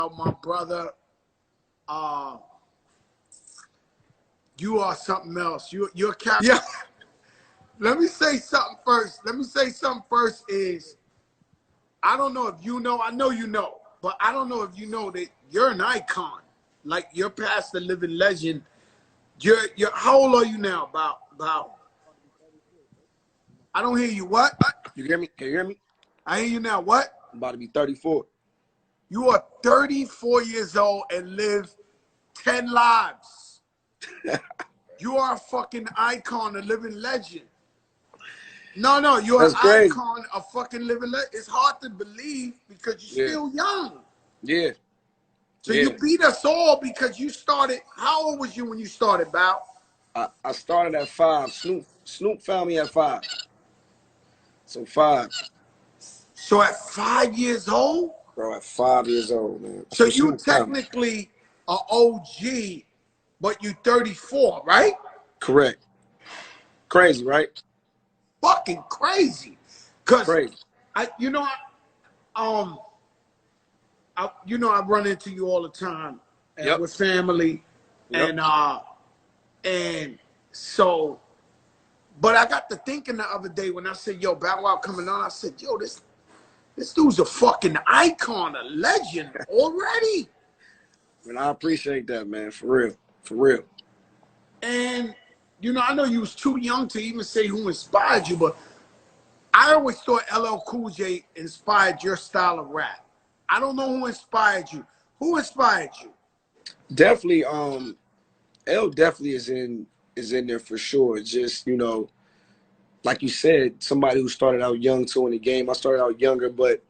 my brother. You are something else. You're a yeah. Let me say something first. Is I don't know if you know. I know you know, but I don't know if you know that you're an icon. Like you're past the living legend. You're how old are you now? About. I don't hear you. What? You hear me? Can you hear me? I hear you now. What? I'm about to be 34. You are 34 years old and live 10 lives. You are a fucking icon, a living legend. No, you're an icon, a fucking living legend. It's hard to believe because you're still young. Yeah. So you beat us all because you started. How old was you when you started, Bow? I started at 5. Snoop found me at 5. So 5. So at 5 years old? Bro, at 5 years old, man. So you technically are OG, but you 34, right? Correct. Crazy, right? Fucking crazy. Cause crazy. I run into you all the time and with family and so, but I got to thinking the other day when I said, yo, Bow Wow coming on, I said, yo, this dude's a fucking icon, a legend already. And I appreciate that, man, for real. For real. And, I know you was too young to even say who inspired you, but I always thought LL Cool J inspired your style of rap. I don't know who inspired you. Who inspired you? Definitely, L definitely is in there for sure. Just, like you said, somebody who started out young too in the game. I started out younger, but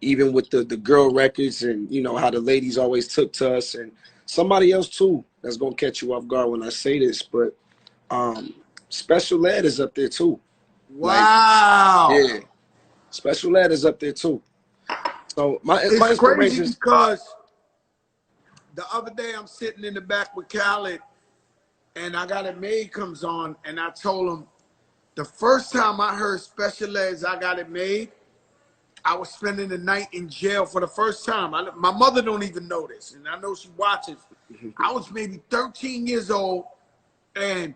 even with the girl records and, how the ladies always took to us, and somebody else too that's going to catch you off guard when I say this, but Special Ed is up there too. Wow. Yeah. Special Ed is up there too. So my it's crazy because the other day I'm sitting in the back with Khaled and I Got It Made comes on and I told him the first time I heard Special Ed's I Got It Made, I was spending the night in jail for the first time. My mother don't even know this, and I know she watches. I was maybe 13 years old, and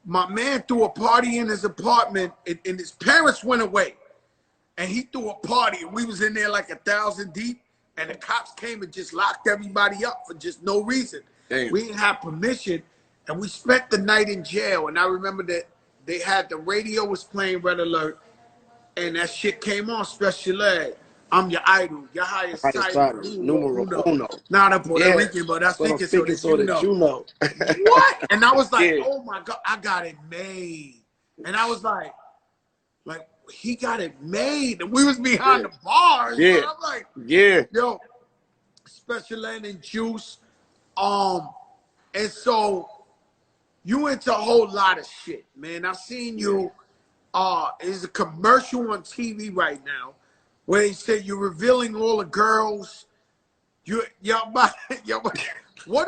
my man threw a party in his apartment, and his parents went away. And he threw a party, and we was in there like 1,000 deep, and the cops came and just locked everybody up for just no reason. Damn. We didn't have permission, and we spent the night in jail. And I remember that they had the radio was playing Red Alert, and that shit came on, Special Ed. I'm your idol, your highest title, numero uno. Not a Puerto Rican, but I think it's so that you know. What? And I was like, oh my God, I got it made. And I was like, he got it made. And we was behind the bars. Yeah. And I'm like, yo, Special Ed and Juice. And so you into a whole lot of shit, man. I've seen you. There's a commercial on TV right now where they say you're revealing all the girls. What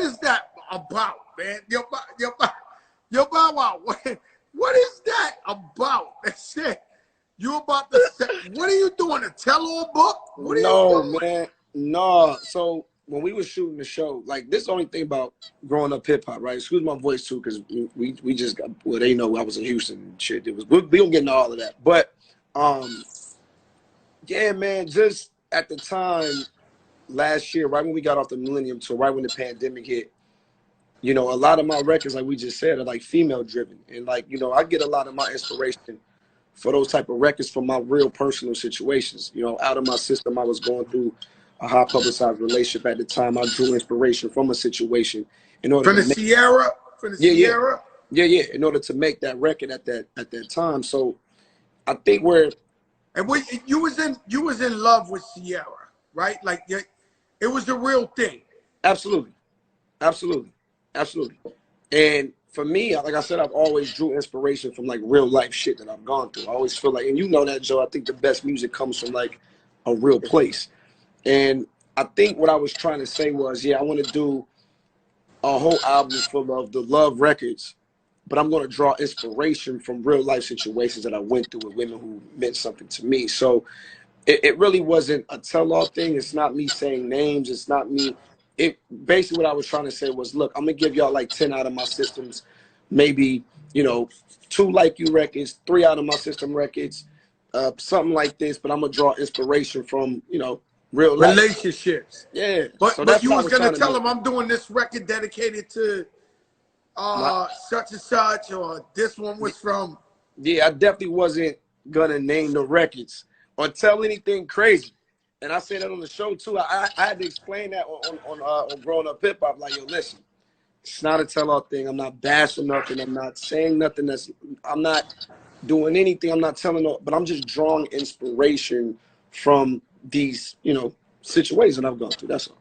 is that about, man? Bow Wow, what is that about? That's it. You about to say, what are you doing? A tell-all book? What are you doing? Man. No. So when we were shooting the show, this is the only thing about growing up hip hop, right? Excuse my voice too, because we just got, well, they know I was in Houston and shit. We don't get into all of that. But yeah, man, just at the time last year, right when we got off the Millennium Tour, right when the pandemic hit, a lot of my records, like we just said, are female driven. And I get a lot of my inspiration for those type of records from my real personal situations. Out of my system, I was going through a high publicized relationship at the time. I drew inspiration from a situation in order from the Sierra. Yeah. In order to make that record at that time. So I think you was in love with Sierra, right? It was the real thing. Absolutely. And for me, like I said, I've always drew inspiration from real life shit that I've gone through. I always feel and you know that, Joe, I think the best music comes from a real place. And I think what I was trying to say was, I want to do a whole album full of the love records, but I'm going to draw inspiration from real life situations that I went through with women who meant something to me. So it really wasn't a tell-all thing. It's not me saying names. It's not me. It basically what I was trying to say was, look, I'm gonna give y'all like 10 out of my systems, maybe, you know, 2 Like You records, 3 out of my system records, something like this. But I'm gonna draw inspiration from, you know, real life relationships. Yeah. But So but that's you what I was was gonna trying to tell do. him I'm doing this record dedicated to My, such and such, or this one was from. yeah, I definitely wasn't gonna name the records or tell anything crazy. And I said that on the show too. I had to explain that on Growing Up Hip Hop. Like, yo, listen, it's not a tell-all thing. I'm not bashing nothing. I'm not saying nothing I'm not doing anything. I'm not telling no, but I'm just drawing inspiration from these, you know, situations that I've gone through. That's all.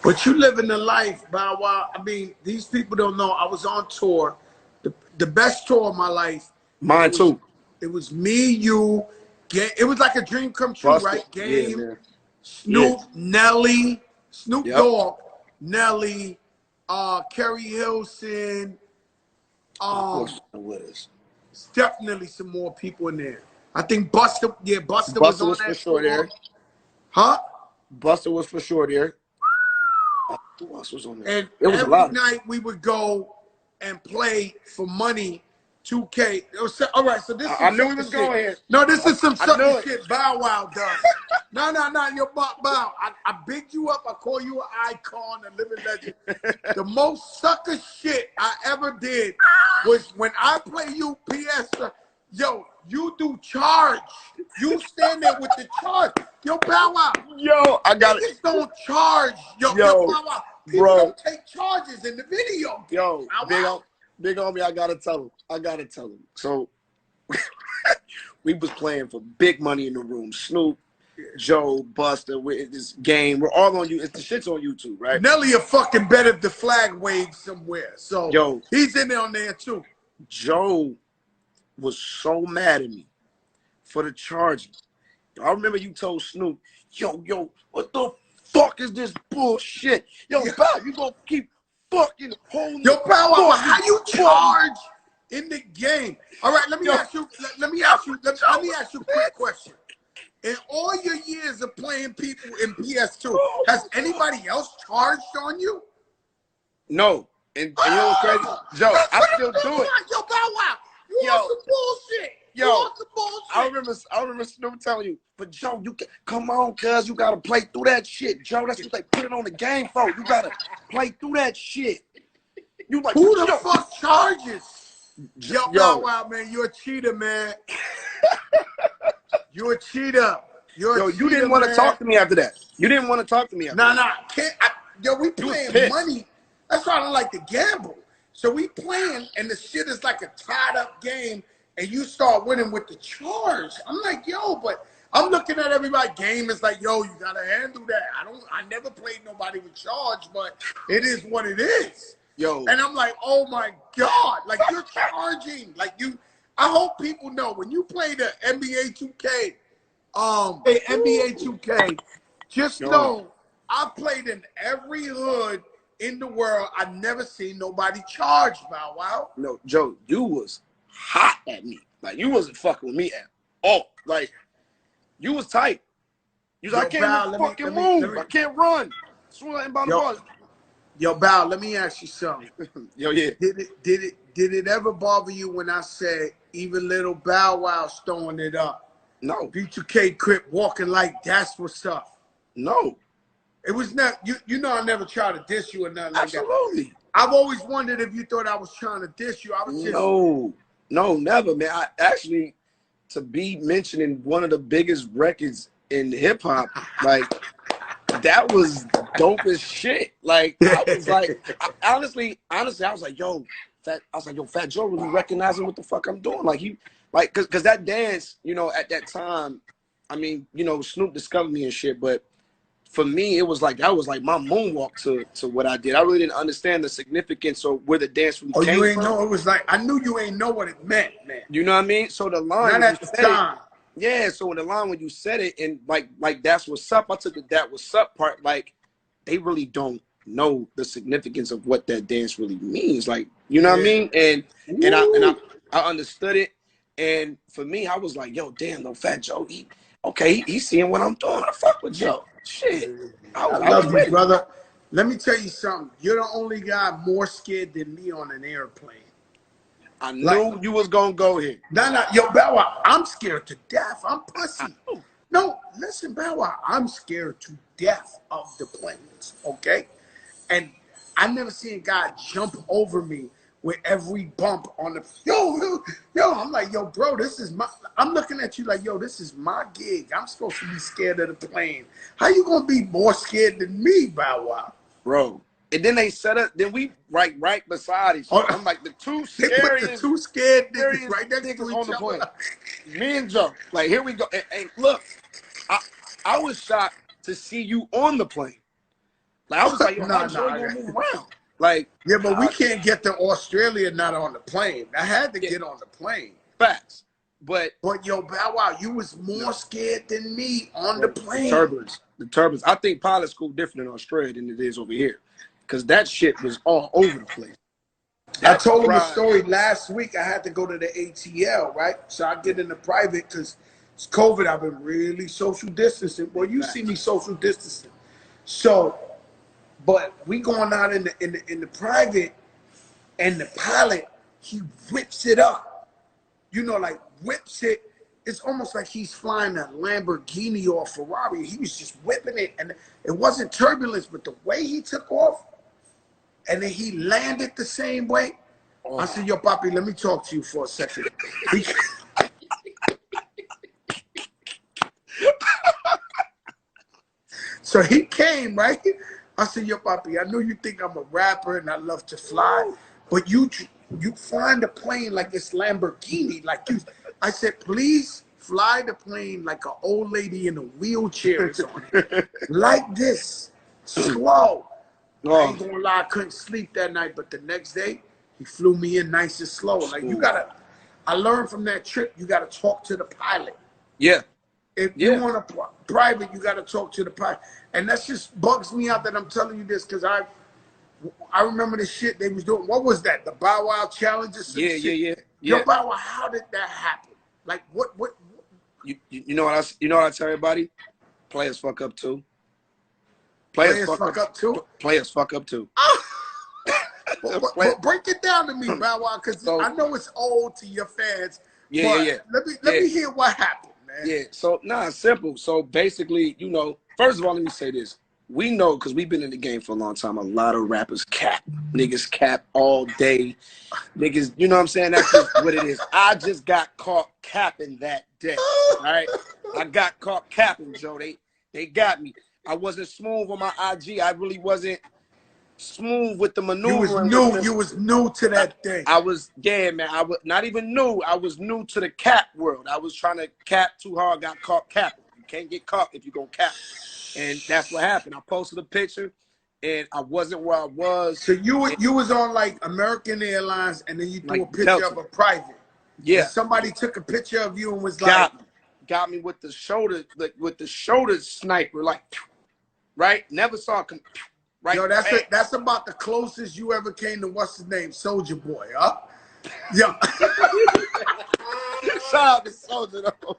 But you living the life, Bow Wow. I mean, these people don't know. I was on tour, the best tour of my life. Mine too. It was me, you, it was like a dream come true, Busta, right? yeah, Game, man. Snoop, Yeah. Nelly, Snoop Yep. Dogg, Nelly, Kerry Hilson. Of course, with us. Definitely some more people in there. I think Busta, yeah, Busta was on Was that for sure tour. there. Huh? Busta was for sure there. Who else was on there? And It was a every lot. night we would go and play for money, 2K. All right, so this is I knew he sucker was shit. going here. No, this is some I knew sucker it. shit Bow Wow does. No, yo, Bow. I big you up. I call you an icon, a living legend. The most sucker shit I ever did was when I play you PS. Yo, you do charge. You stand there with the charge. Yo, Bow Wow. Yo, I got it. Niggas don't charge. Yo, Bow Wow. People bro. don't take charges in the video. Yo, Bow Wow. big on me. I gotta tell him. So we was playing for big money in the room. Snoop, Joe, Busta, with this game. We're all on you. It's the shit's on YouTube, right? Nelly a fucking bet if the flag waves somewhere. So Yo, he's in there on there too. Joe was so mad at me for the charges. I remember you told Snoop, yo, what the fuck is this bullshit? Yo, Bow, you gonna keep fucking holding. Yo, Bow Wow, how you charge in the game? All right, let me ask you a quick question. In all your years of playing people in PS2, has anybody else charged on you? No. And you know what's crazy? Joe, I still do it. Yo, Bow Wow, you on some bullshit. Yo, you on some bullshit. I remember Snoop telling you, but Joe, you can, come on, cuz you gotta play through that shit, Joe. That's what they put it on the game for. You gotta play through that shit. You like, who the fuck charges? Yo, Bow Wow, man, you're a cheater, man. You're a cheater. You didn't want to talk to me after that. You didn't want to talk to me after that. Yo, we playing money. That's why I don't like to gamble. So we playing, and the shit is like a tied up game, and you start winning with the charge. I'm like, yo, but I'm looking at everybody. Game is like, yo, you gotta handle that. I never played nobody with charge, but it is what it is. Yo. And I'm like, oh my God, like you're charging. Like I hope people know when you play the NBA 2K, NBA 2K, just know I played in every hood in the world. I've never seen nobody charge, Bow Wow. No, Joe, you was hot at me. Like, you wasn't fucking with me at all. Like, you was tight. You was like, I can't fucking move. I can't run. Yo, Bow, let me ask you something. Yo, yeah. Did it ever bother you when I said even little Bow Wow's throwing it up? No. B2K Crip walking like that's what's up. No. It was not, you know I never tried to diss you or nothing like that. Absolutely. I've always wondered if you thought I was trying to diss you. I was just... No, never, man. I actually, to be mentioning one of the biggest records in hip hop, like, that was dope as shit. Like, I was like, honestly, I was like, yo, Fat Joe really recognizing what the fuck I'm doing. Like, cause that dance, you know, at that time, I mean, you know, Snoop discovered me and shit, but for me, it was like, that was like my moonwalk to what I did. I really didn't understand the significance or where the dance really came from. You ain't know, it was like, I knew you ain't know what it meant, man. You know what I mean? So the line, not at the time. Yeah, so in the line when you said it, and like that's what's up, I took the that what's up part, like, they really don't know the significance of what that dance really means. Like, you know what I mean? And I understood it. And for me, I was like, yo, damn, no, Fat Joe, okay, he's seeing what I'm doing. I fuck with Joe. Shit. I I was love you, ready. brother. Let me tell you something. You're the only guy more scared than me on an airplane. I Like, knew you was gonna go here. nah, yo, Bow Wow, I'm scared to death. I'm pussy. No, listen, Bow Wow, I'm scared to death of the planes, okay? And I never seen a guy jump over me with every bump on the yo. I'm like, yo, bro, this is my. I'm looking at you like, yo, this is my gig. I'm supposed to be scared of the plane. How you gonna be more scared than me, Bow Wow? Bro. And then they set up, then we right beside each other. I'm like the two They put the scariest, two scared niggas scariest right next to niggas each on the other. plane. Me and Joe. Like, here we go. And look, I was shocked to see you on the plane. Like, I was like, yo, how Joe gonna move around? Like, yeah, but we can't get to Australia not on the plane. I had to get on the plane. Facts. But yo, Bow Wow, you was more scared than me on the plane. The turbulence. I think pilot school different in Australia than it is over here. Because that shit was all over the place. I told him a story last week. I had to go to the ATL, right? So I get in the private because it's COVID. I've been really social distancing. Well, you see me social distancing. So, but we going out in the private, and the pilot, he whips it up. You know, like whips it. It's almost like he's flying a Lamborghini or a Ferrari. He was just whipping it, and it wasn't turbulence, but the way he took off, and then he landed the same way. I said, yo, Papi, let me talk to you for a second. So he came, right? I said, yo, Papi, I know you think I'm a rapper and I love to fly, but you flying the plane like it's Lamborghini. Like you, I said, please fly the plane like an old lady in a wheelchair is on it. Like this, slow. I ain't gonna lie, I couldn't sleep that night, but the next day, he flew me in nice and slow. Like, you gotta, I learned from that trip, you gotta talk to the pilot. Yeah. If you want a private, you gotta talk to the pilot. And that just bugs me out that I'm telling you this, because I remember the shit they was doing. What was that? The Bow Wow challenge or some shit? Yeah. Yo, Bow Wow, how did that happen? Like, what? You know what I tell everybody? Players fuck up too. Players fuck up too? Players fuck up too. But break it down to me, Bow Wow, because I know it's old to your fans. Yeah. Let me hear what happened, man. Yeah, so it's simple. So basically, you know, first of all, let me say this. We know, because we've been in the game for a long time, a lot of rappers cap. Niggas cap all day. Niggas, you know what I'm saying? That's just what it is. I just got caught capping that day, all right? I got caught capping, Joe. They got me. I wasn't smooth on my IG. I really wasn't smooth with the maneuvering. You was new to that thing. I was, man. I was not even new. I was new to the cap world. I was trying to cap too hard, got caught capping. You can't get caught if you're going to cap. And that's what happened. I posted a picture, and I wasn't where I was. So you was on like American Airlines, and then you threw a picture of a private. Yeah. And somebody took a picture of you and was got me with the shoulder, sniper, like, right? Never saw it come, right? Yo, that's about the closest you ever came to what's his name, Soulja Boy, huh? Yo. Shout out to Soulja though.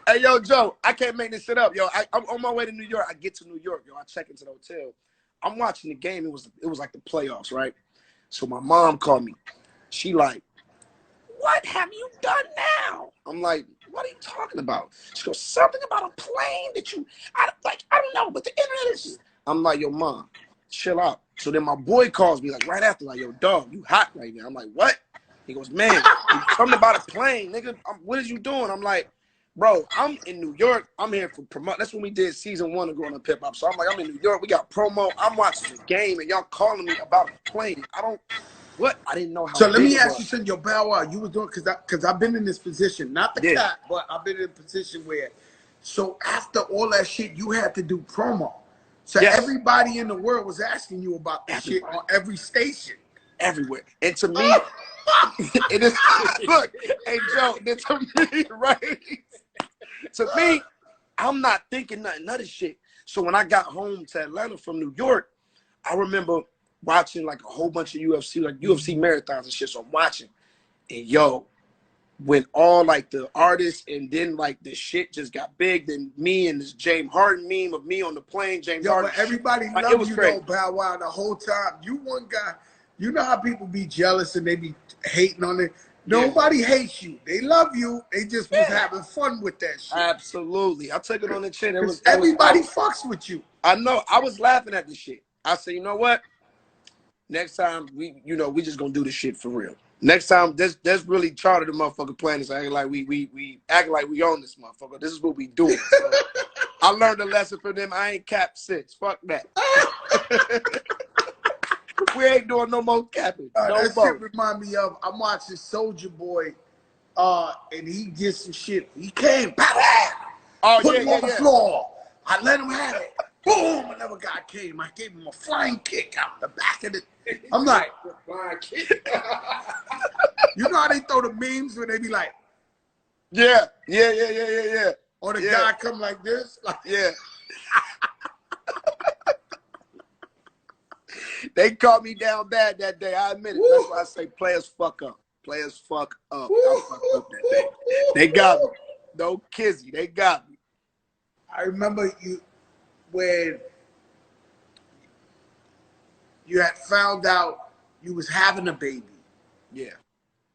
Hey, yo, Joe, I can't make this shit up, yo. I'm on my way to New York. I get to New York, yo. I check into the hotel. I'm watching the game. It was like the playoffs, right? So my mom called me. She like, what have you done now? I'm like, what are you talking about? She goes, something about a plane that I don't know, but the internet is just. I'm like, yo, mom, chill out. So then my boy calls me like right after, like, yo, dog, you hot right now. I'm like, what? He goes, man, you something about a plane, nigga. What is you doing? I'm like, bro, I'm in New York. I'm here for promote. That's when we did season 1 of Growing Up Hip Hop. So I'm like, I'm in New York. We got promo. I'm watching the game, and y'all calling me about a plane. I didn't know how. So let me ask you something, yo, Bow Wow, you was doing, because I've been in this position, not the cat, but I've been in a position where, so after all that shit, you had to do promo. So everybody in the world was asking you about this shit on every station. Everywhere. And to me, it is, look, hey, Joe, to me, right? To me, I'm not thinking nothing of this shit. So when I got home to Atlanta from New York, I remember watching like a whole bunch of UFC, like UFC marathons and shit. So I'm watching. And yo, when all like the artists and then like the shit just got big, then me and this James Harden meme of me on the plane, James Yo, Harden. but everybody Like, it loved was you crazy. though, Bow Wow, the whole time. You one guy. You know how people be jealous and they be hating on it. Yeah. Nobody hates you. They love you. They just was having fun with that shit. Absolutely. I took it on the chin. It was Everybody fucks with you. I know. I was laughing at the shit. I said, you know what? Next time we just gonna do this shit for real. Next time, let's really charter the motherfucking planet. So acting like we act like we own this motherfucker. This is what we doing. So I learned a lesson from them. I ain't capped since. Fuck that. We ain't doing no more capping. No that more. shit remind me of, I'm watching Soldier Boy, and he gets some shit. He came, put him on the floor. I let him have it. Boom, another guy came. I gave him a flying kick out the back of the. I'm like, flying kick. You know how they throw the memes when they be like, Yeah. or the guy come like this? Like, yeah. They caught me down bad that day. I admit it. That's why I say players fuck up. Players fuck up. I fucked up that day. They got me. No kizzy. They got me. I remember when you had found out you was having a baby. Yeah.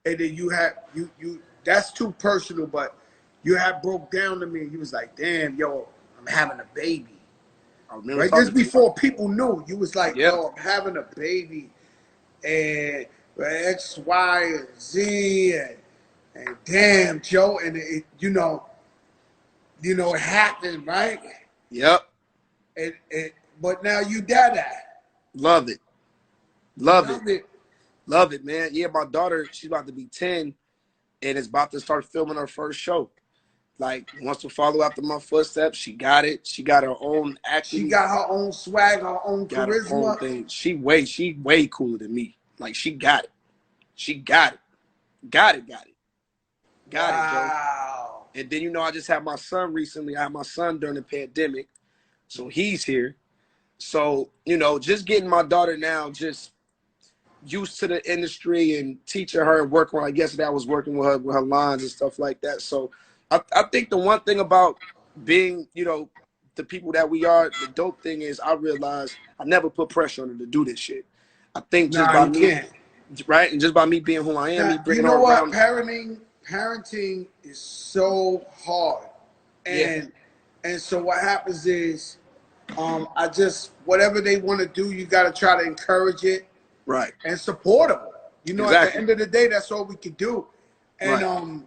And then you that's too personal, but you had broke down to me and you was like, damn, yo, I'm having a baby. I remember right? This before people knew. You was like, yo, I'm having a baby. And X, Y, and Z, and damn, Joe, and it, it happened, right? Yep. But now you dad. Love it. Love it, man. Yeah, my daughter, she's about to be 10 and is about to start filming her first show. Like, wants to follow after my footsteps. She got it. She got her own acting. She got her own swag, her own charisma. Her own thing. She way cooler than me. Like, she got it. She got it. Got it, Joe. And then, I just had my son recently. I had my son during the pandemic. So he's here. So, just getting my daughter now just used to the industry and teaching her and working with her. I guess that I was working with her lines and stuff like that. So I think the one thing about being, the people that we are, the dope thing is I realized I never put pressure on her to do this shit. I think just by me, right? And just by me being who I am, me bringing her around. Parenting is so hard. And so what happens is whatever they want to do, you got to try to encourage it. Right. And support them. Exactly. At the end of the day, that's all we can do. And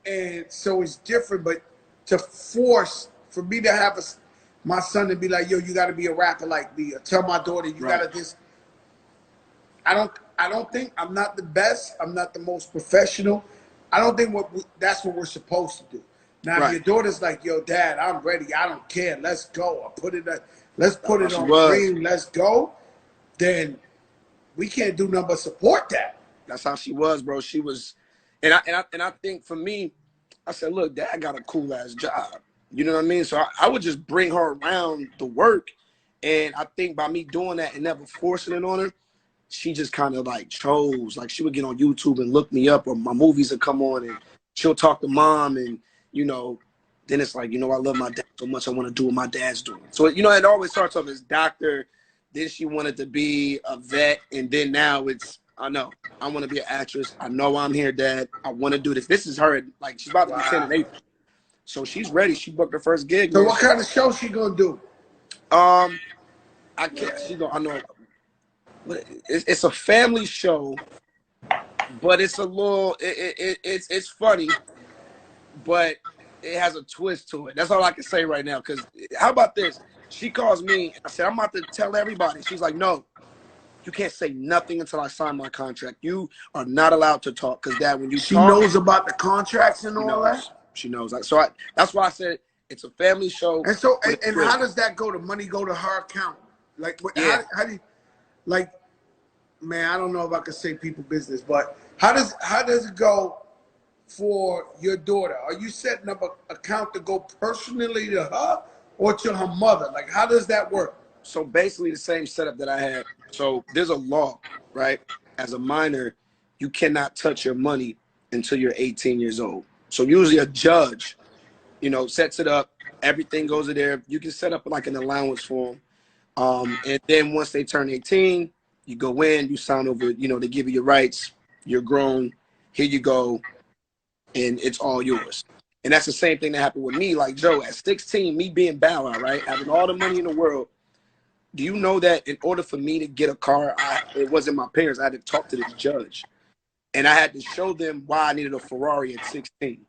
and so it's different, but for me to have my son to be like, yo, you got to be a rapper like me. Or tell my daughter, you got to just. I don't think I'm not the best. I'm not the most professional. I don't think that's what we're supposed to do. Now, if your daughter's like, yo, Dad, I'm ready. I don't care. Let's go. Let's put it on screen. Let's go. Then we can't do nothing but support that. That's how she was, bro. She was, and I think for me, I said, look, Dad got a cool ass job. You know what I mean? So I would just bring her around the work, and I think by me doing that and never forcing it on her, she just kind of like chose. Like, she would get on YouTube and look me up, or my movies would come on, and she'll talk to Mom, and then it's like, I love my dad so much. I want to do what my dad's doing. So it always starts off as doctor. Then she wanted to be a vet, and then now it's, I know I want to be an actress. I know I'm here, Dad. I want to do this. This is her. Like, she's about to be 10 in April, so she's ready. She booked her first gig. So what kind of show she gonna do? I can't. I know. It's a family show, but it's a little. It's funny, but it has a twist to it. That's all I can say right now. Because how about this? She calls me. I said, I'm about to tell everybody. She's like, no, you can't say nothing until I sign my contract. You are not allowed to talk. Because, Dad, when you she knows about the contracts and all that. She knows. So that's why I said it's a family show. And so, and how does that go? The money go to her account? Like, how do you, like, man, I don't know if I could say people business, but how does it go for your daughter? Are you setting up an account to go personally to her or to her mother? Like, how does that work? So basically the same setup that I had. So there's a law, right? As a minor, you cannot touch your money until you're 18 years old. So usually a judge, you know, sets it up. Everything goes in there. You can set up like an allowance for them. And then once they turn 18, you go in, you sign over, you know, they give you your rights. You're grown. Here you go. And it's all yours. And that's the same thing that happened with me. Like, Joe, at 16, me being Bow Wow, right? Having all the money in the world. Do you know that in order for me to get a car, it wasn't my parents. I had to talk to this judge. And I had to show them why I needed a Ferrari at 16.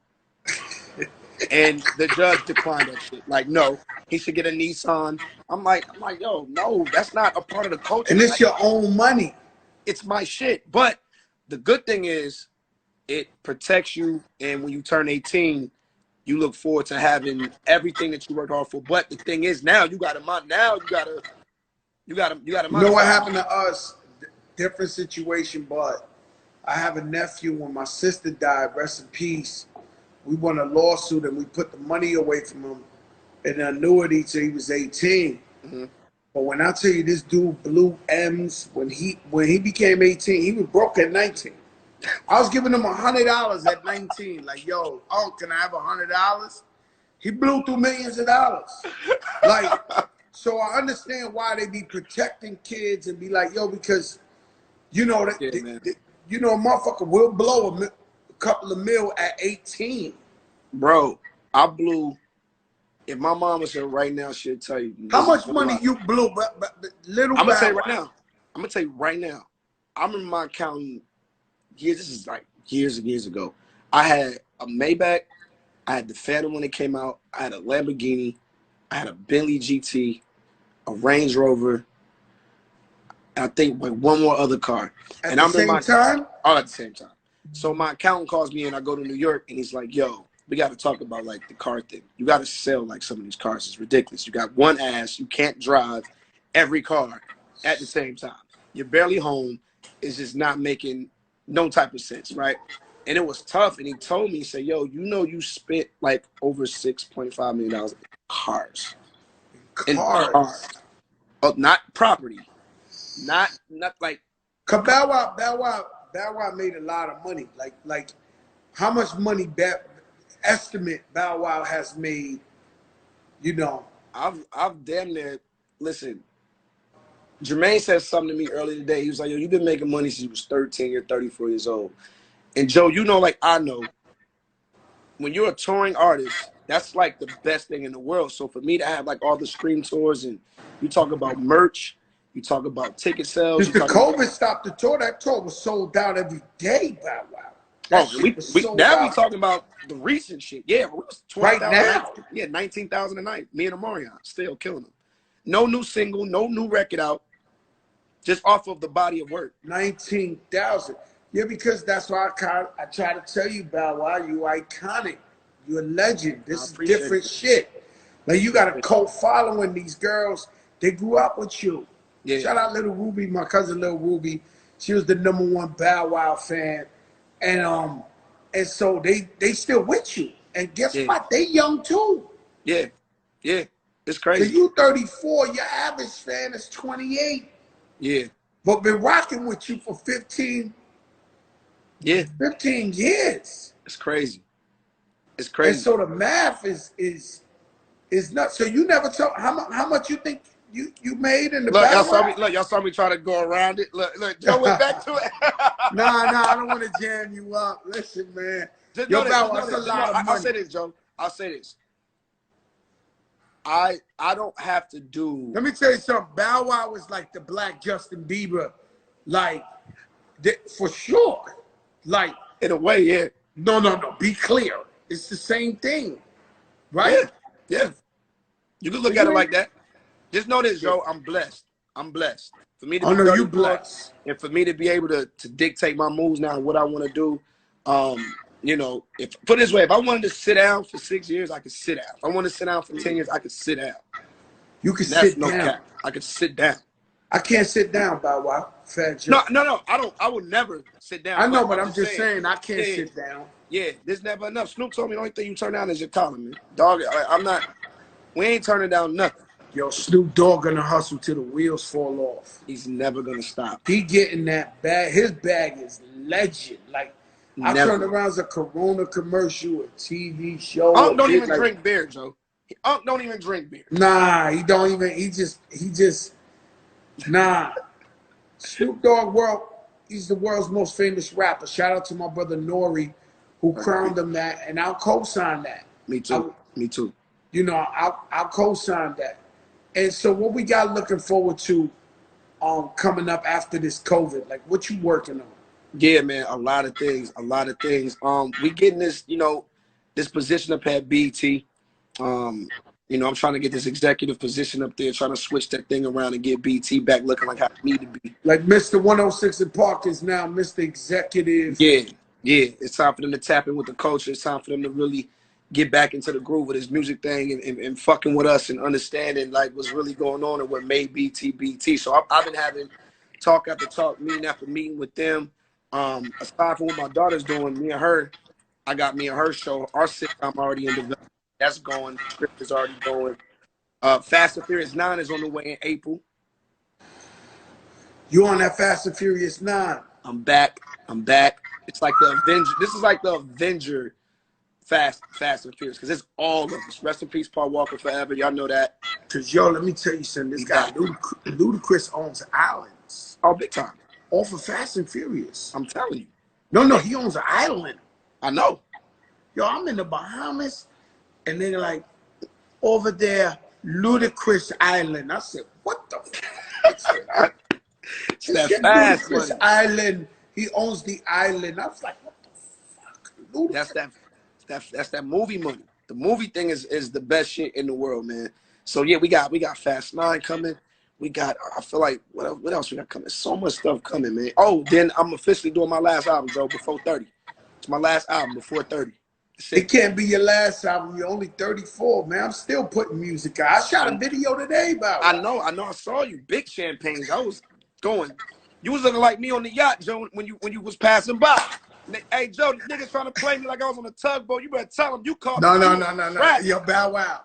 And the judge declined that shit. Like, no, he should get a Nissan. I'm like, yo, no, that's not a part of the culture. And it's like, your own money. It's my shit. But the good thing is it protects you. And when you turn 18, you look forward to having everything that you worked hard for. But the thing is, now you got to You know what happened to us? Different situation, but I have a nephew. When my sister died, rest in peace, we won a lawsuit and we put the money away from him in an annuity till he was 18. Mm-hmm. But when I tell you this dude blew M's when he became 18, he was broke at 19. I was giving him $100 at 19. Like, yo, can I have $100? He blew through millions of dollars. Like, so I understand why they be protecting kids and be like, yo, because you know that you know a motherfucker will blow a couple of mil at 18. Bro, I blew. If my mom was here right now, she'll tell you. How much money you blew? But little. I'm gonna tell you right now. I'm gonna tell you right now. I remember my accountant. This is like years and years ago. I had a Maybach. I had the Phantom when it came out. I had a Lamborghini. I had a Bentley GT, a Range Rover. I think like one more other car. At the same time? All at the same time. So my accountant calls me and I go to New York and he's like, yo, we got to talk about like the car thing. You got to sell like some of these cars. It's ridiculous. You got one ass. You can't drive every car at the same time. You're barely home. It's just not making no type of sense, right? And it was tough. And he told me, he said, yo, you know you spent like over $6.5 million in cars. In cars. Oh, not property. Not like. Bow Wow made a lot of money. Like how much money estimate Bow Wow has made, you know? I've damn near, listen, Jermaine said something to me earlier today. He was like, yo, you've been making money since you was 13 or 34 years old. And Joe, you know, like I know, when you're a touring artist, that's like the best thing in the world. So for me to have like all the Scream tours and you talk about merch, you talk about ticket sales. Since the COVID stopped the tour, that tour was sold out every day, Bow Wow. Now we talking about the recent shit. Yeah, we was 20, right now. Yeah, 19,000 a night. Me and Omarion still killing them. No new single, no new record out. Just off of the body of work. 19,000. Yeah, because that's why I try to tell you, Bow Wow, you iconic. You're a legend. This is different shit. Like you got a cult following. These girls, they grew up with you. Yeah. Shout out Little Ruby, my cousin Little Ruby. She was the #1 Bow Wow fan. And so they still with you. And guess what? They young too. Yeah. Yeah. It's crazy. So you 34, your average fan is 28. Yeah. But been rocking with you for 15 years. It's crazy. It's crazy. And so the math is nuts. So you never told how much you think you made in the y'all saw me try to go around it. Look, Joe went back to it. Nah, I don't want to jam you up. Listen, man. I'll say this, Joe. I'll say this. I don't have to do. Let me tell you something. Bow Wow was like the black Justin Bieber, like for sure. Like in a way, yeah. No. Be clear. It's the same thing, right? Yeah. You can look at it like that. Just know this, Joe. I'm blessed. For me to be you blessed. And for me to be able to dictate my moves now and what I want to do. You know, put it this way, if I wanted to sit down for 6 years, I could sit down. If I wanted to sit down for 10 years, I could sit down. You could sit down. Cap. I could sit down. I can't sit down, Bow Wow. Fat Joe. No. I would never sit down. I know, but I'm just saying I can't sit down. Yeah, there's never enough. Snoop told me the only thing you turn down is your collar, man. Dog, we ain't turning down nothing. Yo, Snoop Dogg gonna hustle till the wheels fall off. He's never gonna stop. He getting that bag. His bag is legend. Like I turned Never. around as a Corona commercial, a TV show, Unc a don't big even like. drink beer, Joe. Unc don't even drink beer. Nah, he don't even. He just. Nah. Snoop Dogg he's the world's most famous rapper. Shout out to my brother Nori, who crowned him that, and I'll co-sign that. Me too. Me too. You know, I'll co-sign that. And so, what we got looking forward to, coming up after this COVID? Like, what you working on? Yeah, man, a lot of things, a lot of things. We getting this, this position up at BT. I'm trying to get this executive position up there, trying to switch that thing around and get BT back looking like how it need to be. Like Mr. 106 in Park is now Mr. Executive. Yeah. It's time for them to tap in with the culture. It's time for them to really get back into the groove of this music thing and fucking with us and understanding like what's really going on and what made BT. So I've been having talk after talk, meeting after meeting with them. Aside from what my daughter's doing, I got me and her show. Our sitcom already in development. That's going. The script is already going. Fast and Furious 9 is on the way in April. You on that Fast and Furious 9? I'm back. It's like the Avenger. This is like the Avenger Fast and Furious because it's all of us. Rest in peace, Paul Walker forever. Y'all know that. Because, yo, let me tell you something. This guy, Ludacris owns islands. Oh, big time. All for Fast and Furious. I'm telling you. No, he owns an island. I know. Yo, I'm in the Bahamas, and they're like, over there, Ludacris Island. I said, what the fuck? It's that fast Ludacris money. Island. He owns the island. I was like, what the fuck? Ludacris. That's that movie money. The movie thing is the best shit in the world, man. So yeah, we got Fast 9 coming. We got, I feel like, what else we got coming? So much stuff coming, man. Oh, then I'm officially doing my last album, Joe, before 30. It's my last album before 30. It can't be your last album. You're only 34, man. I'm still putting music out. I shot a video today about it. I know. I saw you. Big champagnes. I was going. You was looking like me on the yacht, Joe, when you was passing by. Hey, Joe, the niggas trying to play me like I was on a tugboat. You better tell them you caught me. No. Yo, Bow Wow.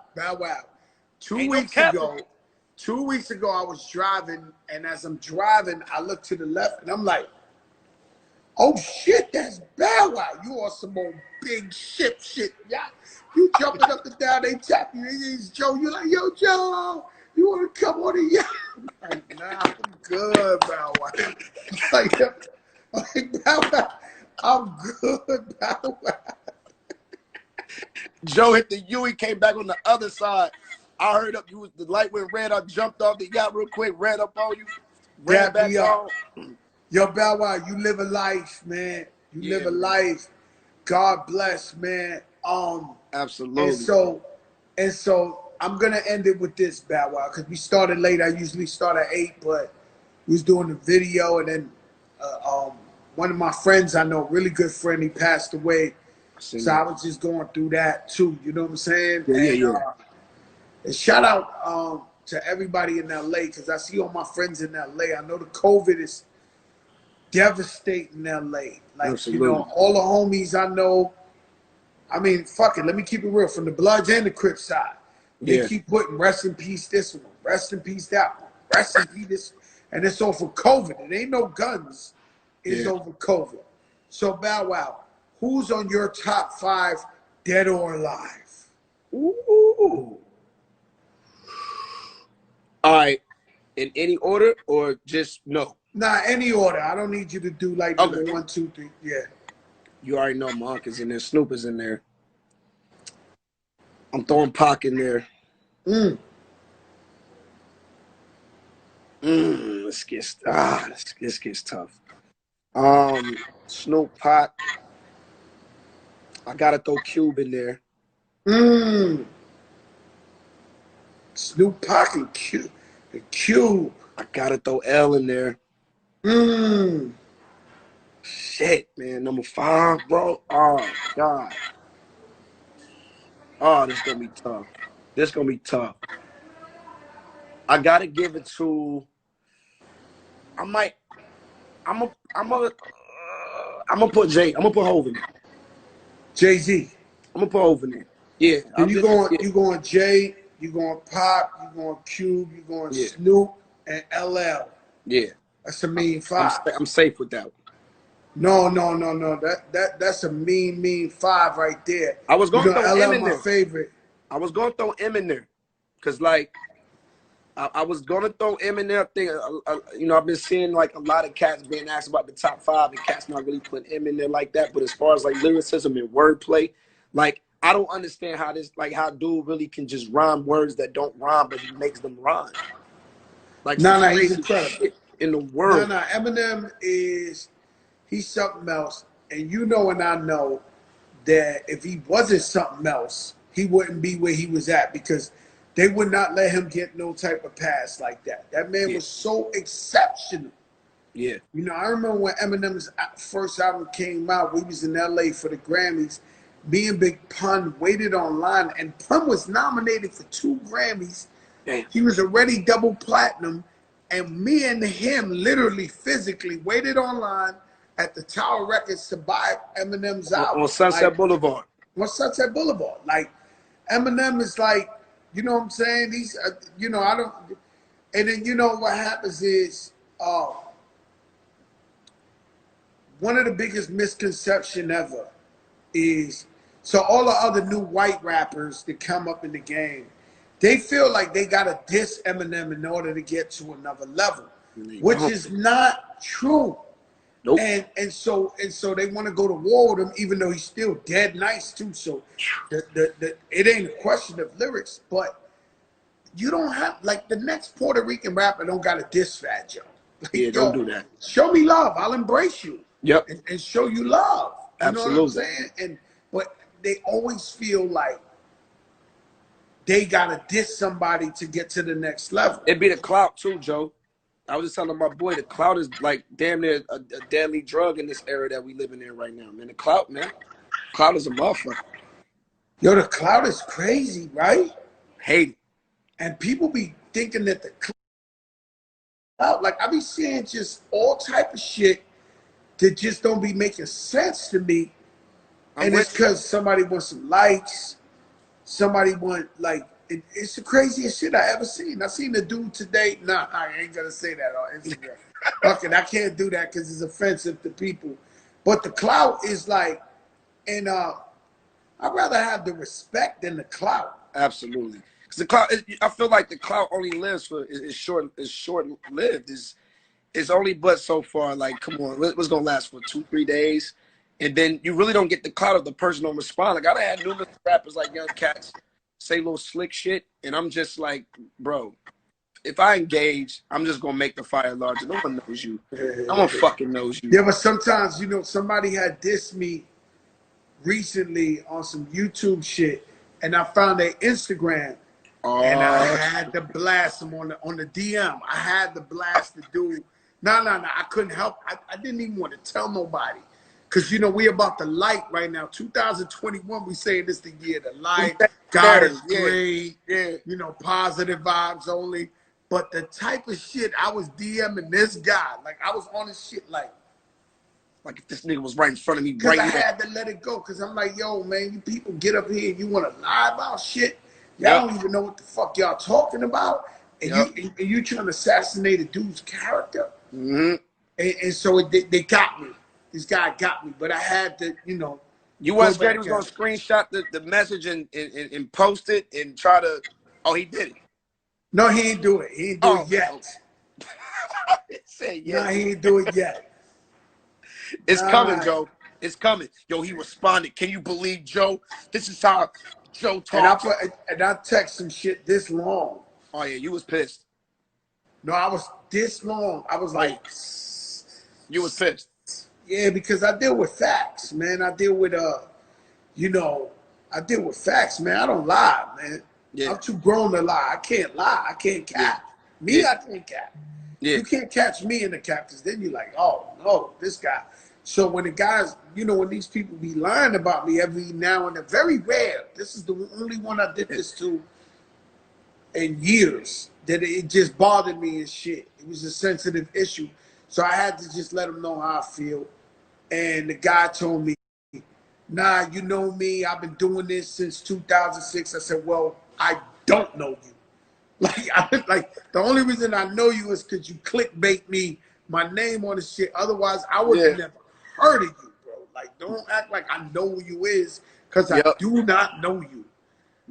2 weeks ago, I was driving, and as I'm driving, I look to the left, and I'm like, oh shit, that's Bow Wow. You on some old big ship shit. Yeah. You jumping up and down, they tap you. It's Joe. You like, yo, Joe, you want to come on the yacht? I'm like, nah, I'm good, Bow Wow. like, Bow Wow, I'm good, Bow Wow. Joe hit the U. He came back on the other side. I heard up. The light went red. I jumped off the yacht real quick. Ran up on you. Ran back on. Yo, Bow Wow, you live a life, man. You live a life. God bless, man. Absolutely. And so I'm gonna end it with this, Bow Wow, because we started late. I usually start at 8, but we was doing the video, and then one of my friends I know, really good friend, he passed away. So I was just going through that too. You know what I'm saying? Yeah. And shout out to everybody in LA, because I see all my friends in LA. I know the COVID is devastating LA. Like, absolutely. You know, all the homies I know. I mean, fuck it. Let me keep it real. From the Bloods and the Crips side, they keep putting rest in peace this one, rest in peace that one, rest in peace this, and it's all for COVID. It ain't no guns. It's over COVID. So Bow Wow, who's on your top 5, dead or alive? Ooh. All right. In any order or just no? Nah, any order. I don't need you to do like 1, 2, 3. Yeah. You already know Monk is in there. Snoop is in there. I'm throwing Pac in there. This gets tough. Snoop, Pac. I gotta throw Cube in there. Snoop, Pac, and Cube. The Cube. I gotta throw L in there. Shit, man. Number 5, bro. Oh, God. Oh, this is gonna be tough. I gotta give it to. I'm gonna put Jay. I'm gonna put Hov in there. Jay-Z. I'm gonna put Hov in there. Yeah. And you going Jay, you going Pac, you going Cube, you going Snoop, and LL. Yeah. That's a mean 5. I'm safe with that one. No. That's a mean five right there. I was You gonna know, throw M LL in my there. favorite. I was gonna throw M in there, cause like I was gonna throw M in there. I think you know, I've been seeing like a lot of cats being asked about the top five, and cats not really putting M in there like that. But as far as like lyricism and wordplay, like I don't understand how this, like how dude really can just rhyme words that don't rhyme, but he makes them rhyme. Like some He's crazy incredible. shit in the world. Eminem is he's something else. And you know and I know that if he wasn't something else, he wouldn't be where he was at because they would not let him get no type of pass like that. That man Yeah, was so exceptional. yeah. You know, I remember when Eminem's first album came out, we was in LA for the Grammys. Me and Big Pun waited online, and Pun was nominated for 2 Grammys. Damn. He was already double platinum, and me and him literally physically waited online at the Tower Records to buy Eminem's album. On Sunset Boulevard. On Sunset Boulevard. Like, Eminem is like, you know what I'm saying? He's, you know, I don't, and then you know what happens is, one of the biggest misconception ever is, so all the other new white rappers that come up in the game, they feel like they gotta diss Eminem in order to get to another level, which is not true. Nope. And so they want to go to war with him, even though he's still dead nice too. So it ain't a question of lyrics, but you don't have, like, the next Puerto Rican rapper don't got to diss Fat Joe. Like, Yeah, don't do that. Show me love, I'll embrace you. Yep. And show you love. You Absolutely. know what I'm saying? And but they always feel like they gotta diss somebody to get to the next level. It'd be the clout too, Joe. I was just telling my boy, the clout is like damn near a deadly drug in this era that we living in right now, man. The clout, man. Clout is a motherfucker. Yo, the clout is crazy, right? Hate it. And people be thinking that the clout, like I be seeing just all type of shit that just don't be making sense to me. And it's because somebody wants some likes, somebody want, like, it's the craziest shit I ever seen. I seen the dude today. Nah, I ain't gonna say that on Instagram. Fucking, I can't do that because it's offensive to people. But the clout is like, and I'd rather have the respect than the clout. Absolutely. Because the clout, I feel like the clout only lives for is short lived. It's only but so far. Like, come on, what's gonna last for 2-3 days, and then you really don't get the clout if the person don't respond. Like, I done had numerous rappers like Young Cats say little slick shit, and I'm just like, bro, if I engage, I'm just gonna make the fire larger. No one knows you. No one fucking knows you. Yeah, but sometimes, you know, somebody had dissed me recently on some YouTube shit, and I found their Instagram, and I had to blast them on the DM. I had to blast the dude. No, I couldn't help. I didn't even want to tell nobody. Because, you know, we about the light right now. 2021, we saying this the year the light. God is great. Yeah. You know, positive vibes only. But the type of shit I was DMing this guy, like I was on his shit like if this nigga was right in front of me, because right I there. had to let it go. Because I'm like, yo, man, you people get up here and you want to lie about shit. Y'all don't even know what the fuck y'all talking about. And you trying to assassinate a dude's character. Mm-hmm. And so they got me. This guy got me, but I had to, you know. You was scared he was gonna screenshot the message and post it and try to. Oh, he did it. No, he ain't do it. He ain't do it yet. Say yes. No, he ain't do it yet. It's coming, Joe. It's coming. Yo, he responded. Can you believe, Joe? This is how Joe talks. And I text some shit this long. Oh yeah, you was pissed. No, I was this long. I was like, you was pissed. Yeah, because I deal with facts, man. I deal with you know, I deal with facts, man. I don't lie, man. Yeah. I'm too grown to lie. I can't lie. I can't cap. Me, I can't cap. You can't catch me in the cap, because then you're like, oh no, this guy. So when the guys, you know, when these people be lying about me every now and then, very rare. This is the only one I did this to in years, that it just bothered me and shit. It was a sensitive issue. So I had to just let them know how I feel. And the guy told me, nah, you know me, I've been doing this since 2006. I said, well, I don't know you. Like the only reason I know you is because you clickbait me, my name on the shit. Otherwise, I would have never heard of you, bro. Like, don't act like I know who you is, because I Yep. do not know you.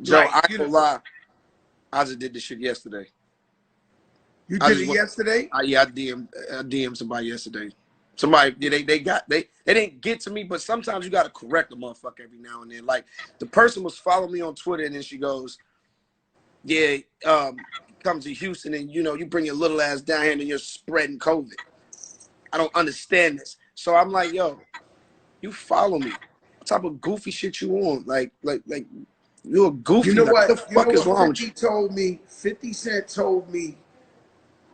Joe, Like, I you ain't gonna know, lie. I just did this shit yesterday. you I did just it went, yesterday? yeah, I DM'd somebody yesterday. Somebody, they didn't get to me, but sometimes you gotta correct a motherfucker every now and then. Like, the person was following me on Twitter, and then she goes, yeah, come to Houston, and you bring your little ass down here, and you're spreading COVID. I don't understand this. So I'm like, yo, you follow me. What type of goofy shit you on? Like you're You goofy. know Like, what the what? You know fuck is what wrong with 50 you? told me? 50 Cent told me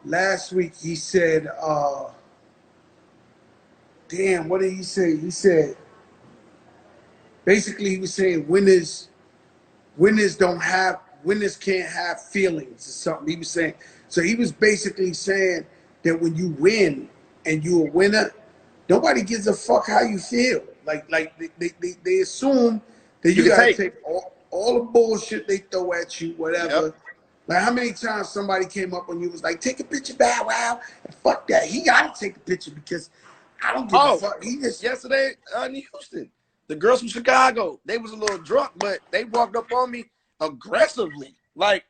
last week. He said, damn, what did he say? He said, basically, he was saying winners can't have feelings or something. He was saying, so he was basically saying that when you win and you're a winner, nobody gives a fuck how you feel. Like they assume that You you can gotta take. take all the bullshit they throw at you, Yep. whatever. Like, how many times somebody came up on you was like, take a picture, Bow Wow, and fuck that. He gotta take a picture because I don't give a Oh, fuck. He just yesterday in Houston, the girls from Chicago, they was a little drunk, but they walked up on me aggressively. Like,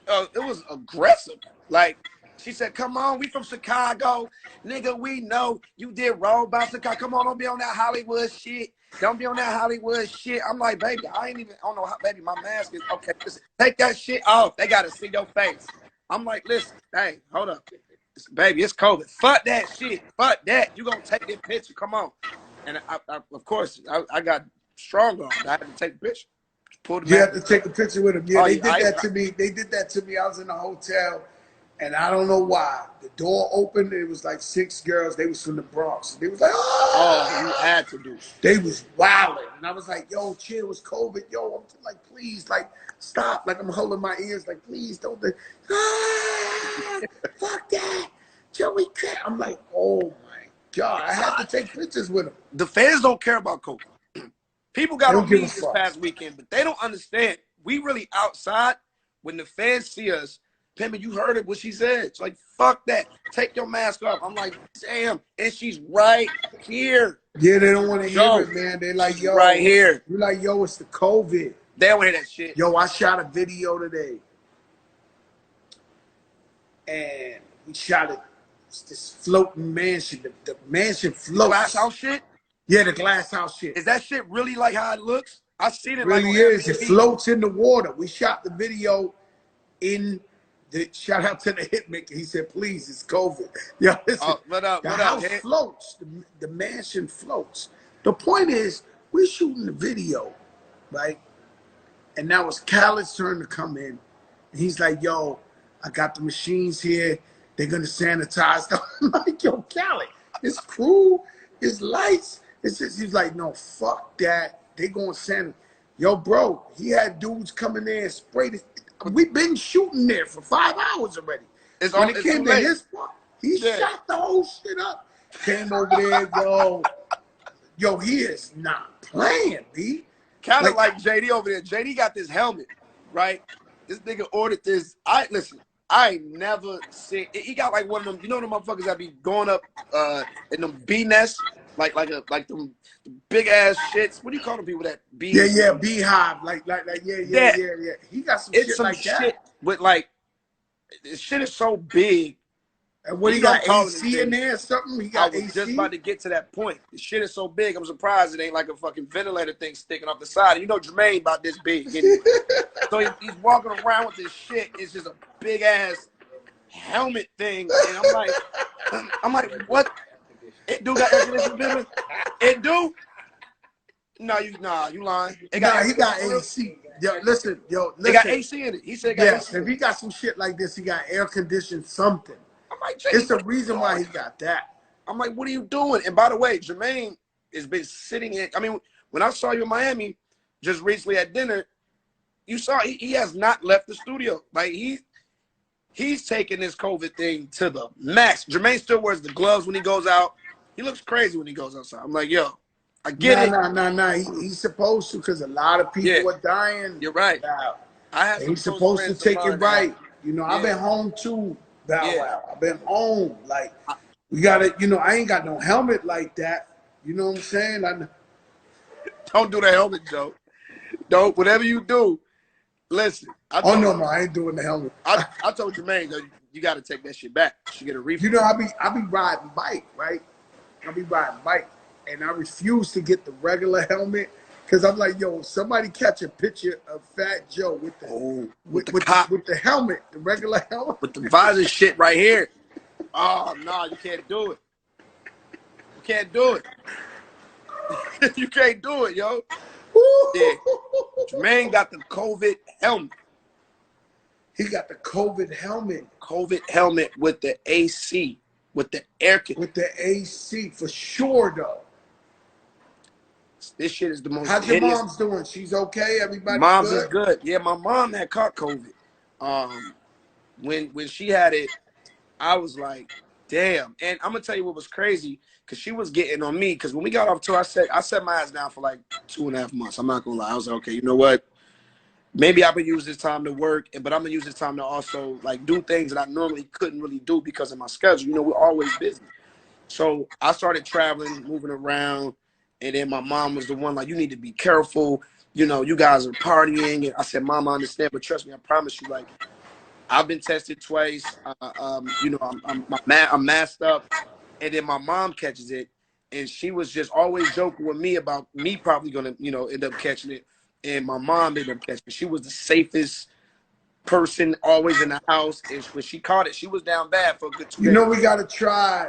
it was aggressive. Like, she said, come on, we from Chicago. Nigga, we know you did wrong by Chicago. Come on, don't be on that Hollywood shit. Don't be on that Hollywood shit. I'm like, baby, I ain't even, I don't know how, baby, my mask is, okay, listen, take that shit off. They got to see your face. I'm like, listen, hey, hold up. Baby, it's COVID. Fuck that shit. Fuck that. You gonna take this picture. Come on. And of course, I got stronger on it. I had to take a picture. Pull the You mask. have to take a picture with him. Yeah, Oh, they yeah, did that to me. They did that to me. I was in a hotel, and I don't know why. The door opened. It was like 6 girls. They was from the Bronx. They was like, oh, you oh, had to do. they was wilding. And I was like, yo, chill, it's COVID. Yo, I'm like, please, like, stop. Like, I'm holding my ears. Like, please don't. Fuck that. Joey Cat. I'm like, oh my God. I had to take pictures with him. The fans don't care about COVID. People They got don't on give a me this fuck. past weekend, but they don't understand. We really outside. When the fans see us, Pimmy, you heard it, what she said. It's like, fuck that. Take your mask off. I'm like, damn. And she's right here. Yeah, they don't want to hear Yo, it, man. They like, she's right yo, here. you like, yo, it's the COVID. They don't hear that shit. Yo, I shot a video today, and we shot it. It's this floating mansion. The mansion floats. Glass house shit? Yeah, the glass house shit. Is that shit really like how it looks? I seen it like Really on is. It Airbnb. floats in the water. We shot the video in the. Shout out to the hitmaker. He said, "Please, it's COVID." Yeah, listen. What up? The What house up? Hey, floats. The mansion floats. The point is, we're shooting the video, right? And now it's Khaled's turn to come in. And he's like, yo, I got the machines here. They're going to sanitize them. I'm like, yo, Khaled, it's crew, it's lights. It's just, he's like, no, fuck that. They going to sanitize. Yo, bro, he had dudes coming there and spray this. We've been shooting there for 5 hours already. It's When on. it It's came too to late. his part, he Yeah. shot the whole shit up. Came over there, yo, he is not playing, B. Kind of like JD over there. JD got this helmet, right? This nigga ordered this. Listen. I ain't never seen. He got like one of them. You know them motherfuckers that be going up in them bee nests, like them big ass shits. What do you call them people that bee? Yeah, beehive, yeah. He got some It's shit some like shit that. with like this shit is so big. And what he You know got, I'm AC in there or something? He I got was AC. just about to get to that point. The shit is so big. I'm surprised it ain't like a fucking ventilator thing sticking off the side. You know Jermaine about this big anyway. So he's walking around with this shit. It's just a big ass helmet thing, and I'm like, what? It do got air conditioning, business? It do? No, you lying. It got He got AC. Yo, listen. It got AC in it. He said it got Yes, AC. if he got some shit like this, he got air conditioned something. I'm like, It's the reason why he got that. I'm like, what are you doing? And by the way, Jermaine has been sitting in. I mean, when I saw you in Miami just recently at dinner, you saw he has not left the studio. Like he's taking this COVID thing to the max. Jermaine still wears the gloves when he goes out. He looks crazy when he goes outside. I'm like, yo, I get it. No. He's supposed to, because a lot of people are dying. You're right. Now. I have. He's supposed to take it right. You know, I've been Yeah. home too, Bow Wow. I've been home. Like, we got to, I ain't got no helmet like that. You know what I'm saying? Don't do the helmet joke. Don't. Whatever you do, listen. Oh no, I ain't doing the helmet. I told Jermaine that you got to take that shit back. She get a refund. You know, I be riding bike, right? I be riding bike, and I refuse to get the regular helmet because I'm like, yo, somebody catch a picture of Fat Joe with the with the helmet, the regular helmet, with the visor shit right here. Oh no, you can't do it. You can't do it. You can't do it, yo. Yeah. Jermaine got the COVID helmet. He got the COVID helmet. COVID helmet with the AC, with the air conditioning. With the AC, for sure, though. This shit is the most How's your mom's doing? She's okay? Everybody Mom's good? is good. Yeah, my mom had caught COVID. When she had it, I was like, damn. And I'm gonna tell you what was crazy, because she was getting on me. Because when we got off tour, I set my ass down for like 2.5 months. I'm not gonna lie. I was like, okay, you know what? Maybe I would use this time to work, but I'm gonna use this time to also like do things that I normally couldn't really do because of my schedule. You know, we're always busy. So I started traveling, moving around, and then my mom was the one like, you need to be careful. You know, you guys are partying. And I said, Mom, I understand, but trust me, I promise you, like, I've been tested twice. You know, I'm masked up, and then my mom catches it, and she was just always joking with me about me probably gonna, you know, end up catching it. And my mom ended up catching it. She was the safest person always in the house. And when she caught it, she was down bad for a good 2 days. You know, we gotta try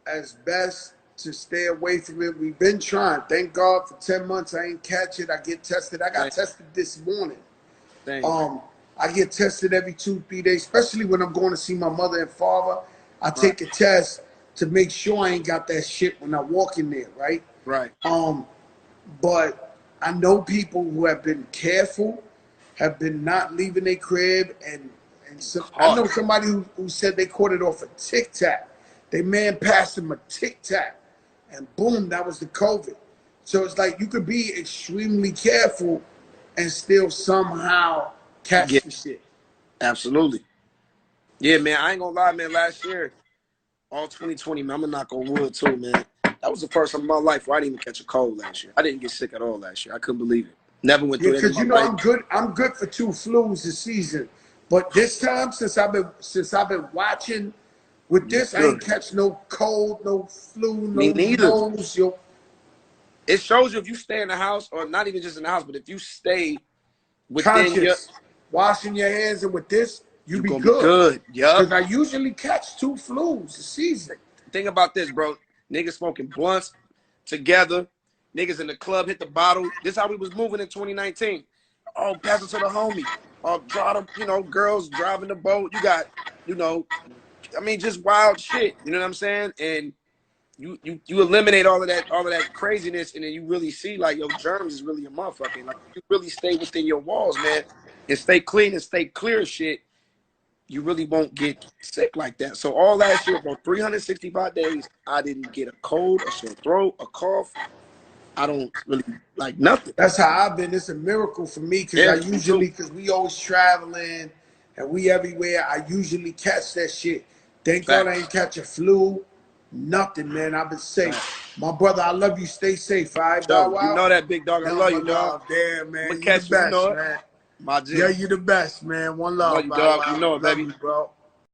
as best to stay away from it. We've been trying. Thank God for 10 months I ain't catch it. I get tested. I got tested this morning. I get tested every 2-3 days, especially when I'm going to see my mother and father. I take a test to make sure I ain't got that shit when I walk in there, right? Right. But I know people who have been careful, have been not leaving their crib, and I know somebody who said they caught it off a Tic Tac. They man passed them a Tic Tac, and boom, that was the COVID. So it's like you could be extremely careful and still somehow catch the shit. Absolutely. Yeah, man, I ain't gonna lie, man. Last year, all 2020, man, I'm gonna knock on wood too, man. That was the first time in my life where I didn't even catch a cold last year. I didn't get sick at all last year. I couldn't believe it. Never went through it. Because you know I'm good for 2 flus this season. But this time, since I've been watching with this, I ain't catch no cold, no flu, no nose. It shows you if you stay in the house, or not even just in the house, but if you stay within washing your hands, and with this, you be good. Good. Yeah. Because I usually catch 2 flus a season. Think about this, bro. Niggas smoking blunts together. Niggas in the club hit the bottle. This how we was moving in 2019. Oh, pass it to the homie. You know, girls driving the boat. You got, you know, I mean, just wild shit. You know what I'm saying? And you eliminate all of that craziness, and then you really see like your germs is really a motherfucking. Like, you really stay within your walls, man, and stay clean and stay clear of shit. You really won't get sick like that. So all last year, bro, 365 days, I didn't get a cold, a sore throat, a cough. I don't really like nothing. That's how I've been. It's a miracle for me, because because we always traveling and we everywhere. I usually catch that shit. Thank God I ain't catch a flu. Nothing, man. I've been safe. My brother, I love you. Stay safe, all right, Bow Wow? You know that, big dog. I love you, dog. Damn, man. You the best, man. Yeah, you the best, man. One love, Bow Wow. You know it, baby. Bro.